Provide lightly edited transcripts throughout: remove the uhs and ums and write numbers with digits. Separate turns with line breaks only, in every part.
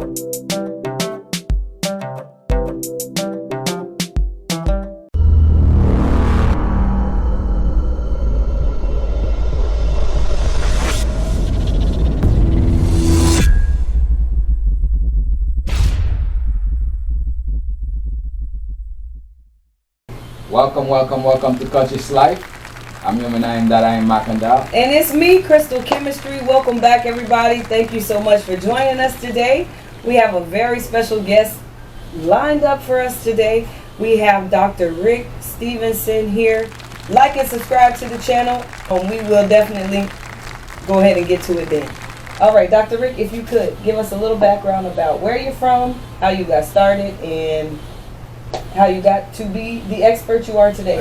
Welcome to Conscious Life. I'm your name that I am Makanda.
And it's me, Crystal Chemistry. Welcome back, everybody. Thank you so much for joining us today. We have a very special guest lined up for us today. We have Dr.Rik Stevenson here. Like and subscribe to the channel, and we will definitely go ahead and get to it then. All right, Dr. Rik, if you could give us a little background about where you're from, how you got started, and how you got to be the expert you are today.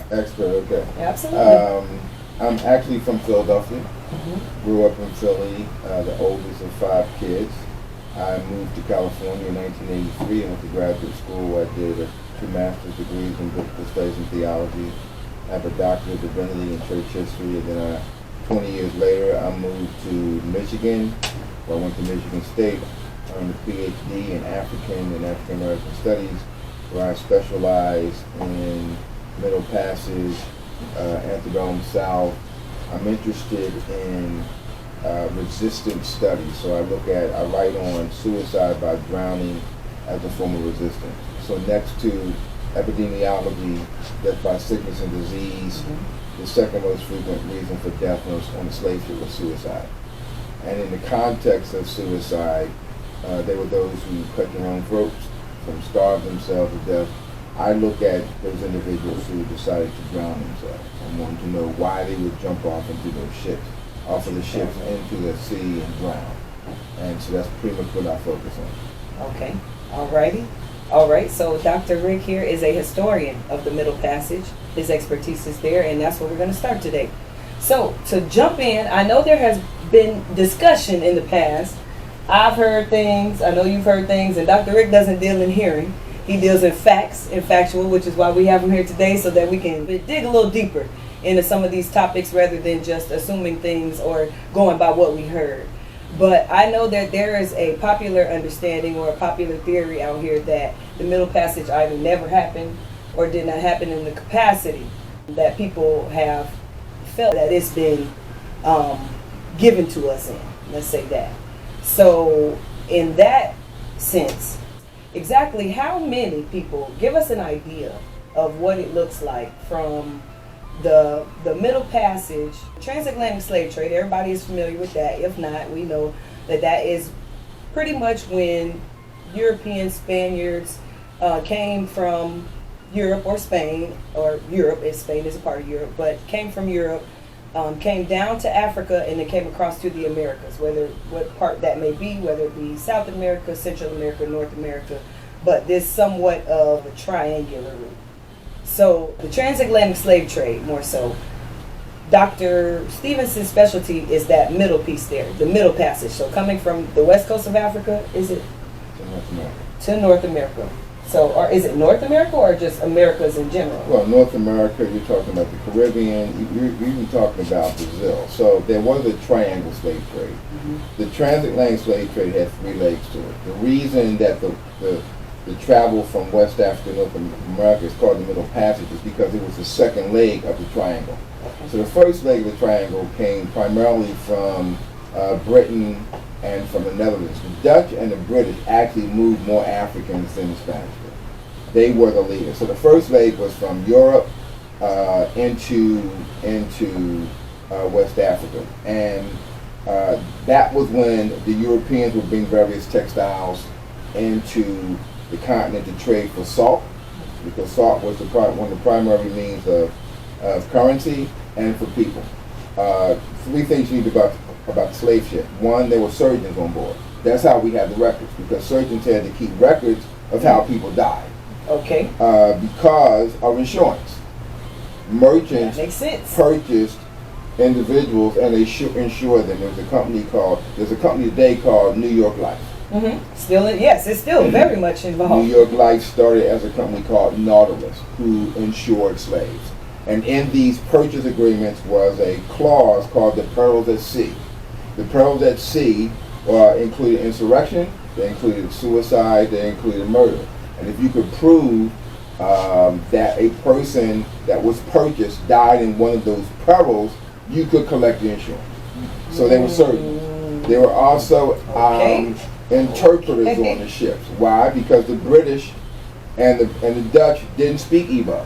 Expert, okay.
Absolutely.
I'm actually from Philadelphia. Grew up in Philly, the oldest of 5 kids. I moved to California in 1983 and went to graduate school. I did 2 master's degrees in biblical studies and theology. I have a doctorate of divinity in church history. And then 20 years later, I moved to Michigan, where I went to Michigan State, earned a PhD in African and African American studies, where I specialize in Middle Passage, Antebellum South. I'm interested in resistance studies, so I write on suicide by drowning as a form of resistance. So next to epidemiology, death by sickness and disease, the second most frequent reason for death on the slave ship was suicide. And in the context of suicide, there were those who cut their own throats, some starve themselves to death. I look at those individuals who decided to drown themselves. I wanted to know why they would jump off into those ships, off of the ships into the sea and drown. And so that's pretty much what I focus on.
Okay, alrighty. All right, so Dr. Rik here is a historian of the Middle Passage. His expertise is there, and that's where we're going to start today. So to jump in, I know there has been discussion in the past. I've heard things, I know you've heard things, and Dr. Rik doesn't deal in hearing. He deals in facts and factual, which is why we have him here today, so that we can dig a little deeper into some of these topics rather than just assuming things or going by what we heard. But I know that there is a popular understanding or a popular theory out here that the Middle Passage either never happened or did not happen in the capacity that people have felt that it's been given to us in. Let's say that. So in that sense, exactly how many people, give us an idea of what it looks like from the Middle Passage, transatlantic slave trade. Everybody is familiar with that. If not, we know that that is pretty much when European Spaniards came from Europe or Spain, or Europe, as Spain is a part of Europe, but came from Europe, came down to Africa, and then came across to the Americas, what part that may be, whether it be South America, Central America, North America, but this somewhat of a triangular route. So the transatlantic slave trade, more so, Dr. Stevenson's specialty is that middle piece there, the Middle Passage. So coming from the west coast of Africa, is it?
To North America.
To North America. So, or is it North America or just Americas in general?
Well, North America, you're talking about the Caribbean, you're even talking about Brazil. So there was a triangle slave trade. The transatlantic slave trade had 3 legs to it. The reason that the travel from West Africa to North America is called the Middle Passage is because it was the second leg of the triangle. So the first leg of the triangle came primarily from Britain and from the Netherlands. The Dutch and the British actually moved more Africans than the Spanish did. They were the leaders. So the first leg was from Europe into West Africa. And that was when the Europeans would bring various textiles into the continent to trade for salt, because salt was one of the primary means of currency and for people. 3 things you need about the slave ship. 1, there were surgeons on board. That's how we have the records, because surgeons had to keep records of how people died.
Okay.
Because of insurance. Merchants purchased individuals and they insured them. There's a company today called New York Life.
Still, yes, it's still very much involved.
New York Life started as a company called Nautilus, who insured slaves. And in these purchase agreements was a clause called the perils at sea. The perils at sea included insurrection, they included suicide, they included murder. And if you could prove that a person that was purchased died in one of those perils, you could collect the insurance. So they were certain. There were also interpreters on the ships. Why? Because the British and the Dutch didn't speak Igbo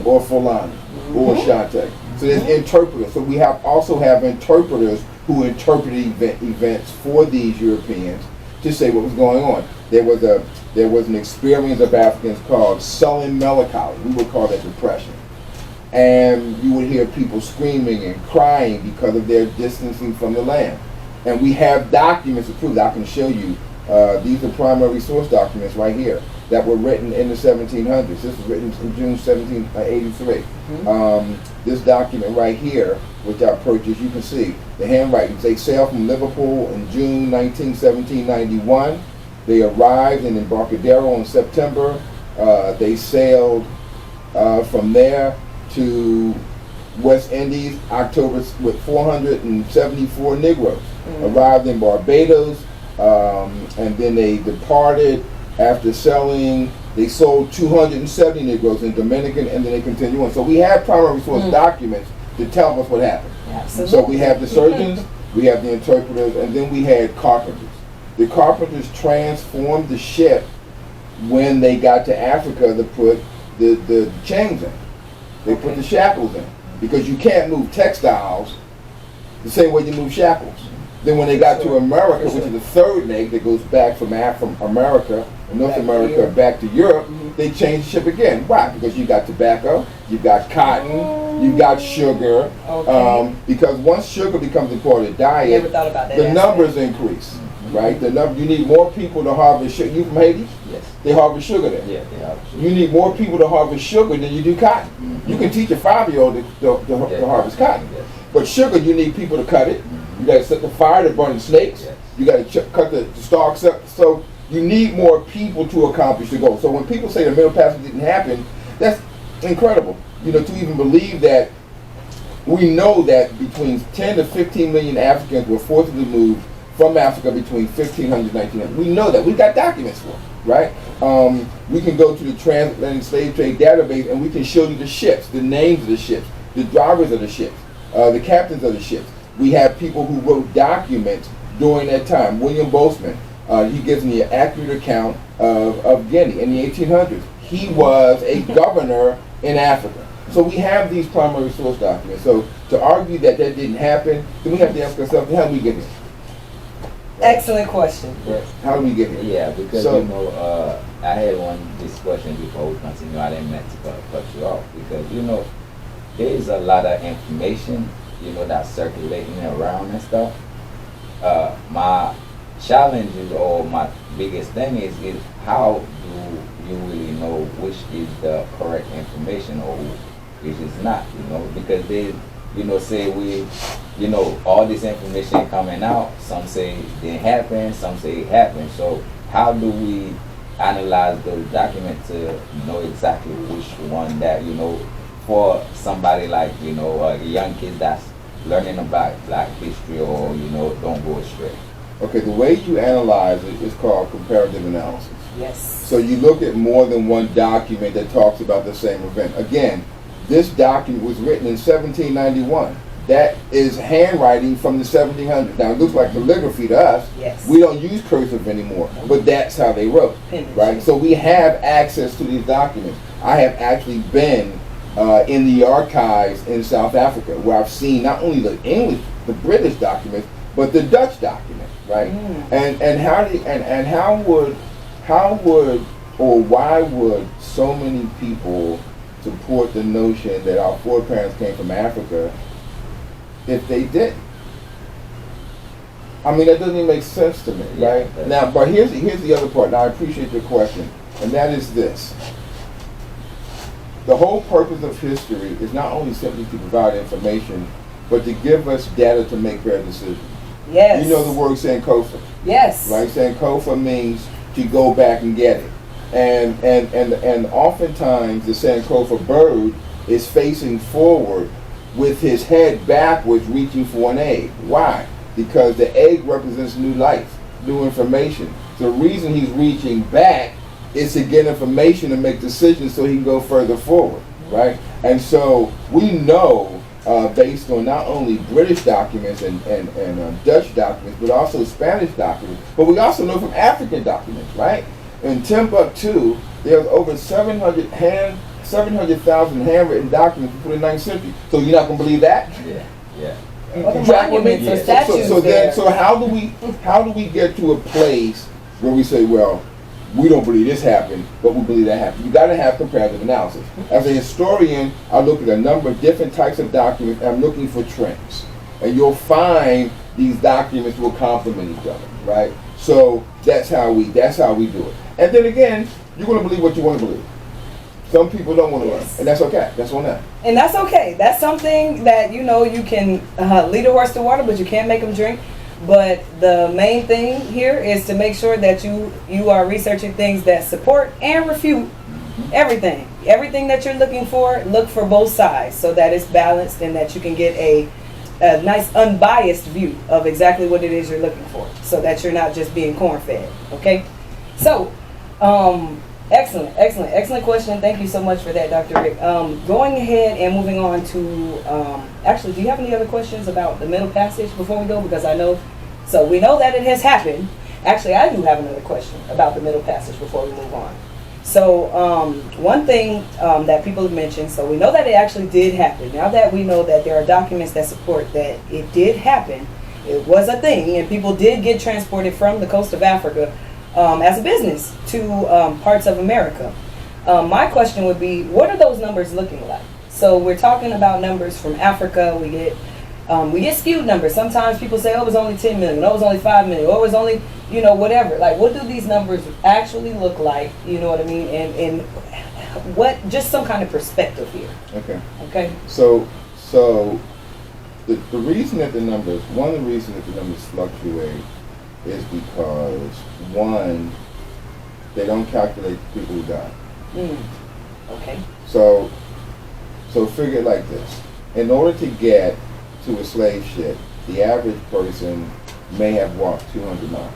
or Fulani or Shante. So there's interpreters. So we also have interpreters who interpreted events for these Europeans to say what was going on. There was an experience of Africans called sullen melancholy. We would call that depression. And you would hear people screaming and crying because of their distancing from the land. And we have documents to prove that. I can show you. These are primary source documents right here that were written in the 1700s. This was written in June 1783. This document right here, which I purchased, you can see the handwriting. They sailed from Liverpool in June 1791. They arrived in Embarcadero in September. They sailed from there to West Indies, October, with 474 Negroes. Arrived in Barbados, and then they departed after selling. They sold 270 Negroes in Dominican, and then they continue on. So we have primary source documents to tell us what happened.
Absolutely.
So we have the surgeons, we have the interpreters, and then we had carpenters. The carpenters transformed the ship when they got to Africa to put the chains in. They put the shackles in. Because you can't move textiles the same way you move shackles. Then when they got to America, which is the third leg that goes back from America, North America, back to Europe, they changed the ship again. Why? Because you got tobacco, you got cotton, you got sugar. Because once sugar becomes a part of the diet, the numbers increase. Right? You need more people to harvest sugar. You from Haiti?
Yes.
They harvest sugar there.
Yeah, they harvest sugar.
You need more people to harvest sugar than you do cotton. You can teach a 5-year-old to harvest cotton.
Yes.
But sugar, you need people to cut it. You got to set the fire to burn the snakes.
Yes.
You got to cut the stalks up. So you need more people to accomplish the goal. So when people say the Middle Passage didn't happen, that's incredible. To even believe that. We know that between 10 to 15 million Africans were forcibly moved from Africa between 1500 and 1900. We know that. We've got documents for it, right? We can go to the Transatlantic Slave Trade database and we can show you the ships, the names of the ships, the drivers of the ships, the captains of the ships. We have people who wrote documents during that time. William Boatman, he gives me an accurate account of Guinea in the 1800s. He was a governor in Africa. So we have these primary source documents. So to argue that didn't happen, then we have to ask ourselves, how do we get here?
Excellent question.
Yes.
How do we get here?
Yeah, because I had this question before we continue. I didn't meant to cut you off because there is a lot of information that's circulating around and stuff. My challenge is, or my biggest thing is how do you really know which is the correct information or which is not? Because they say all this information coming out, some say it didn't happen, some say it happened. So how do we analyze those documents to know exactly which one that, for somebody like, a young kid that's learning about Black history or, don't go astray?
Okay, the way you analyze it is called comparative analysis.
Yes.
So you look at more than one document that talks about the same event. Again, this document was written in 1791. That is handwriting from the 1700s. Now it looks like calligraphy to us.
Yes.
We don't use cursive anymore, but that's how they wrote, right? So we have access to these documents. I have actually been in the archives in South Africa, where I've seen not only the English, the British documents, but the Dutch document, right? And how would or why would so many people support the notion that our foreparents came from Africa if they didn't? I mean, that doesn't even make sense to me, right?
Yeah,
Now, but here's the other part. Now, I appreciate your question, and that is this. The whole purpose of history is not only simply to provide information, but to give us data to make better decisions.
Yes.
You know the word Sankofa.
Yes.
Right? Sankofa means to go back and get it. And oftentimes the Sankofa bird is facing forward with his head backwards reaching for an egg. Why? Because the egg represents new life, new information. So the reason he's reaching back is to get information and make decisions so he can go further forward, right? And so we know, based on not only British documents and Dutch documents, but also Spanish documents, but we also know from African documents, right? In Timbuktu, there's over 700,000 handwritten documents before the 9th century. So you're not going to believe that?
Yeah, yeah.
Well, the monuments or statues
So how do we get to a place where we say, well, we don't believe this happened, but we believe that happened? You got to have comparative analysis. As a historian, I look at a number of different types of documents, and I'm looking for trends. And you'll find these documents will complement each other, right? So that's how we do it. And then again, you're going to believe what you want to believe. Some people don't want to learn, and that's okay. That's on them.
And that's okay. That's something that, you know, you can lead a horse to water, but you can't make them drink. But the main thing here is to make sure that you are researching things that support and refute everything. Everything that you're looking for, look for both sides so that it's balanced and that you can get a nice unbiased view of exactly what it is you're looking for, so that you're not just being corn-fed. Okay? So, excellent question. Thank you so much for that, Dr. Rik. Going ahead and moving on to, actually, do you have any other questions about the Middle Passage before we go? Because I know, so we know that it has happened. Actually, I do have another question about the Middle Passage before we move on. So, one thing that people have mentioned, so we know that it actually did happen. Now that we know that there are documents that support that it did happen, it was a thing, and people did get transported from the coast of Africa as a business to parts of America. My question would be, what are those numbers looking like? So we're talking about numbers from Africa. We get skewed numbers. Sometimes people say, oh, it was only 10 million, oh, it was only 5 million, oh, it was only, you know, whatever. Like, what do these numbers actually look like? You know what I mean? And what, just some kind of perspective here. Okay.
So the reason that the numbers, one of the reasons that the numbers fluctuate is because, one, they don't calculate the people who died.
Okay.
So figure it like this. In order to get to a slave ship, the average person may have walked 200 miles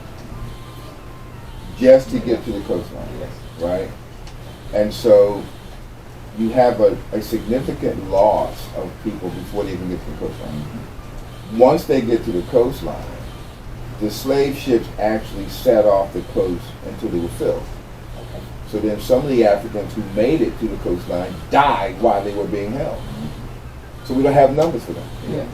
just to get to the coastline, right? And so you have a significant loss of people before they even get to the coastline. Once they get to the coastline, the slave ships actually sat off the coast until they were filled.
Okay.
So then some of the Africans who made it to the coastline died while they were being held. So we don't have numbers for them.
Yeah.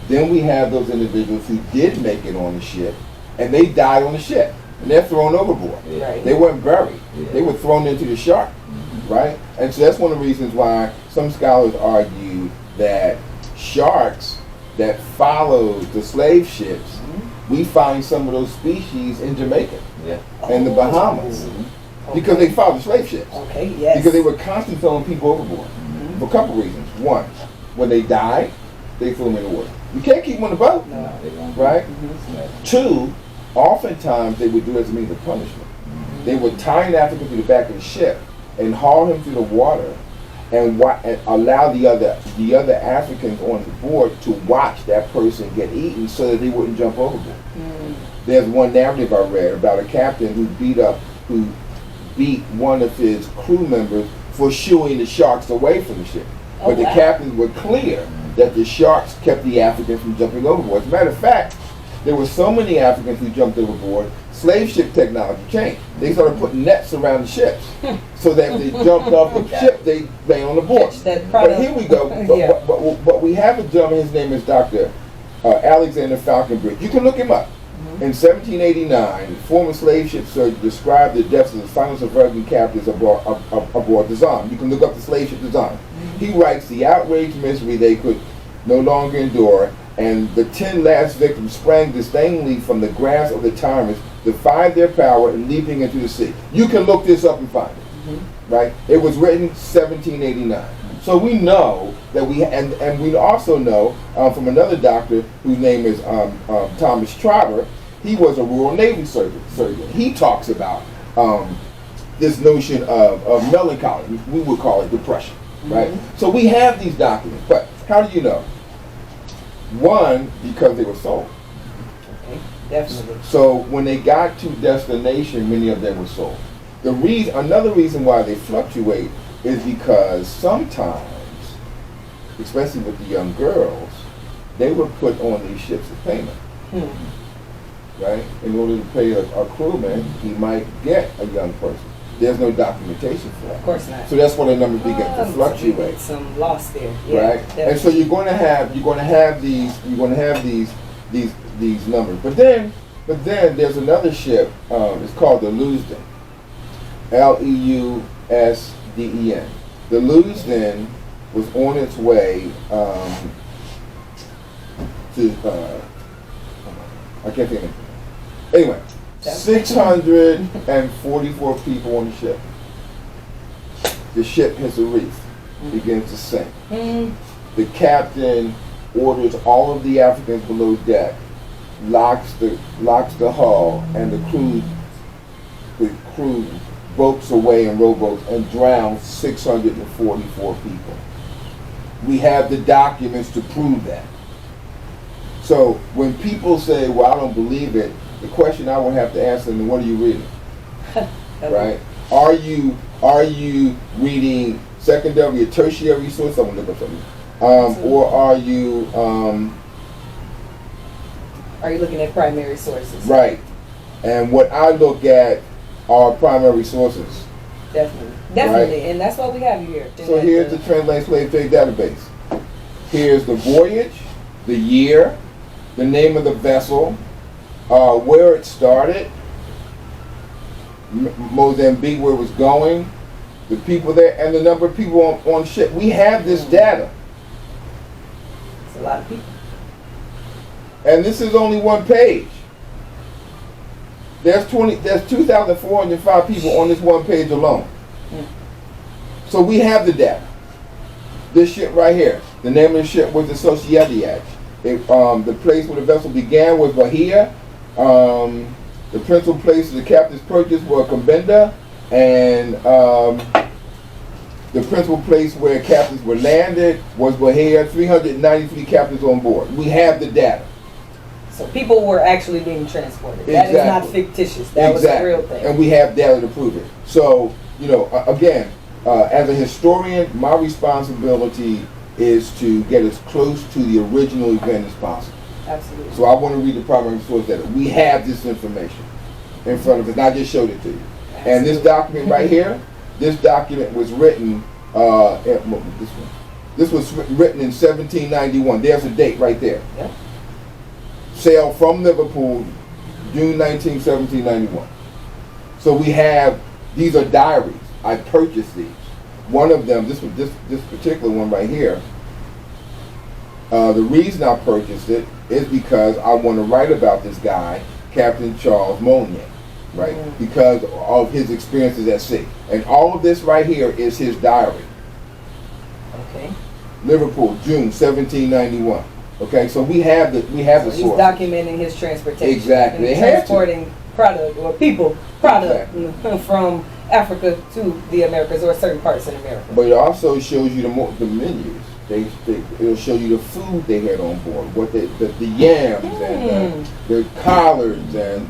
Then we have those individuals who did make it on the ship, and they died on the ship, and they're thrown overboard.
Right.
They weren't buried.
Yeah.
They were thrown into the shark, right? And so that's one of the reasons why some scholars argue that sharks that followed the slave ships, we find some of those species in Jamaica and the Bahamas because they followed the slave ships.
Okay, yes.
Because they were constantly throwing people overboard for a couple reasons. One, when they died, they threw them in the water. You can't keep them on the boat, right? Two, oftentimes they would do it as a means of punishment. They would tie an African to the back of the ship and haul him through the water and allow the other Africans on the board to watch that person get eaten so that they wouldn't jump overboard. There's one narrative I read about a captain who beat one of his crew members for shooing the sharks away from the ship. But the captains were clear that the sharks kept the Africans from jumping overboard. As a matter of fact, there were so many Africans who jumped overboard, slave ship technology changed. They started putting nets around the ships so that if they jumped off the ship, they lay on the board. But here we go. But we have a gentleman, his name is Dr. Alexander Falconbridge. You can look him up. In 1789, former slave ship surgeon described the deaths of the final surviving captives aboard the Zon. You can look up the slave ship Zon. He writes, the outraged misery they could no longer endure, and the 10 last victims sprang disdainfully from the grasp of the tyrants, defied their power, and leaping into the sea. You can look this up and find it, right? It was written 1789. So we know that and we also know from another doctor whose name is Thomas Trotter. He was a Royal Navy surgeon. He talks about this notion of melancholy. We would call it depression, right? So we have these documents, but how do you know? One, because they were sold.
Definitely.
So when they got to destination, many of them were sold. Another reason why they fluctuate is because sometimes, especially with the young girls, they were put on these ships as payment. Right? In order to pay a crewman, he might get a young person. There's no documentation for it.
Of course not.
So that's why the numbers begin to fluctuate.
Some loss there. Yeah,
right?
definitely.
And so you're going to have these numbers. But then there's another ship. It's called the Leusden. Leusden. The Leusden was on its way to I can't think of it. Anyway, 644 people on the ship. The ship hits a reef, begins to sink. The captain orders all of the Africans below deck, locks the hull, and the crew boats away in rowboats and drowns 644 people. We have the documents to prove that. So when people say, well, I don't believe it, the question I would have to ask them, what are you reading? Right? Are you reading secondary or tertiary source? Someone look up something. Or are you
looking at primary sources?
Right. And what I look at are primary sources.
Definitely.
Right?
And that's what we have here.
So here's the Translated Slave Trade Database. Here's the voyage, the year, the name of the vessel, where it started, Mozambique, where it was going, the people there, and the number of people on ship. We have this data.
It's a lot of people.
And this is only one page. There's 2,405 people on this one page alone. So we have the data. This ship right here, the name of the ship was the Sociedad. The place where the vessel began was Bahia. The principal places the captain's purchase were Cabinda, and the principal place where captains were landed was Bahia. 393 captains on board. We have the data.
So people were actually being transported. That is not fictitious. That was a real thing.
And we have data to prove it. So, again, as a historian, my responsibility is to get as close to the original event as possible.
Absolutely.
So I want to read the primary source data. We have this information in front of us, and I just showed it to you. Absolutely. And this document right here, this document was written, this was written in 1791. There's a date right there.
Yep.
Sailed from Liverpool, June 19, 1791. So we have, these are diaries. I purchased these. One of them, this particular one right here, the reason I purchased it is because I want to write about this guy, Captain Charles Monnier, right? Because of his experiences at sea. And all of this right here is his diary.
Okay.
Liverpool, June 1791. Okay, so we have the
He's
source.
documenting his transportation.
Exactly.
And transporting product or product from Africa to the Americas or certain parts in America.
But it also shows you the menus. It'll show you the food they had on board, what the yams and the collards and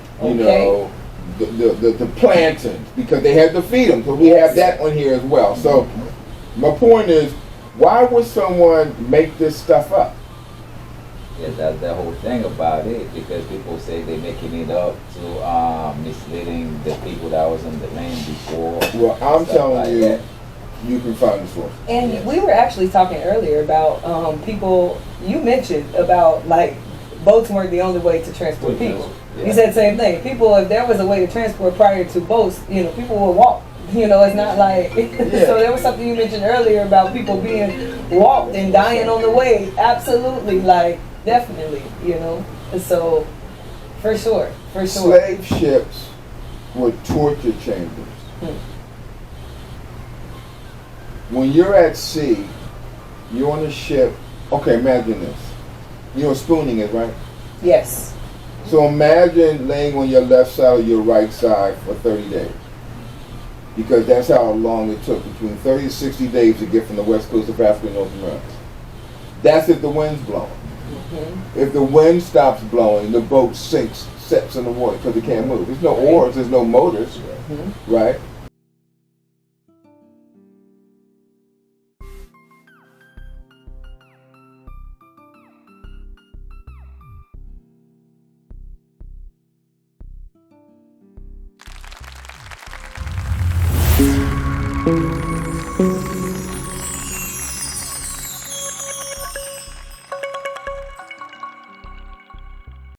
the plantains, because they had to feed them. So we have that on here as well. So my point is, why would someone make this stuff up?
Yeah, that's the whole thing about it, because people say they're making it up to misleading the people that was on the land before.
Well, I'm telling you, you can find the source.
And we were actually talking earlier about people, you mentioned about like boats weren't the only way to transport people. Yeah. You said the same thing. People, if there was a way to transport prior to boats, people would walk. It's not like, so there was something you mentioned earlier about people being walked and dying on the way. Absolutely, definitely, So, for sure.
Slave ships were torture chambers. When you're at sea, you're on a ship. Okay, imagine this. You know what spooning is, right?
Yes.
So imagine laying on your left side or your right side for 30 days. Because that's how long it took, between 30 to 60 days to get from the west coast of Africa to North America. That's if the wind's blowing. If the wind stops blowing, the boat sinks steps in the water because it can't move. There's no oars, there's no motors, right?
Thank you.